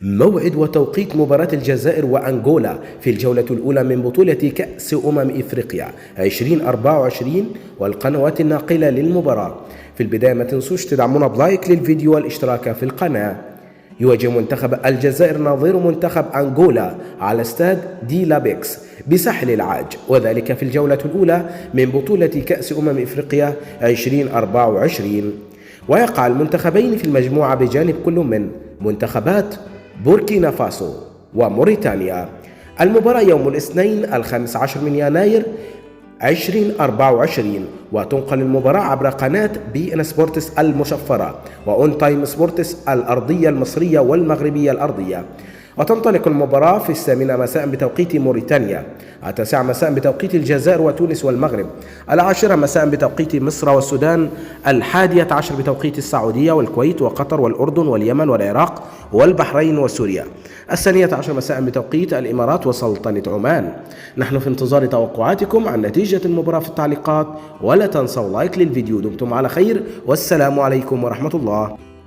موعد وتوقيت مباراة الجزائر وأنغولا في الجولة الأولى من بطولة كأس إفريقيا 2024 والقنوات الناقلة للمباراة. في البداية ما تنسوش تدعمونا بلايك للفيديو والاشتراك في القناة. يواجه منتخب الجزائر نظير منتخب أنغولا على استاد دي لابيكس بساحل العاج، وذلك في الجولة الأولى من بطولة كأس إفريقيا 2024. ويقع المنتخبين في المجموعة بجانب كل من منتخبات بوركينا فاسو وموريتانيا. المباراة يوم الاثنين 15 من يناير 2024، وتنقل المباراة عبر قناة بي إن سبورتس المشفرة وأون تايم سبورتس الأرضية المصرية والمغربية الأرضية. وتنطلق المباراة في 8 مساء بتوقيت موريتانيا، 9 مساء بتوقيت الجزائر وتونس والمغرب، 10 مساء بتوقيت مصر والسودان، 11 بتوقيت السعودية والكويت وقطر والأردن واليمن والعراق والبحرين وسوريا، 12 مساء بتوقيت الإمارات وسلطنة عمان. نحن في انتظار توقعاتكم عن نتيجة المباراة في التعليقات، ولا تنسوا لايك للفيديو. دمتم على خير، والسلام عليكم ورحمة الله.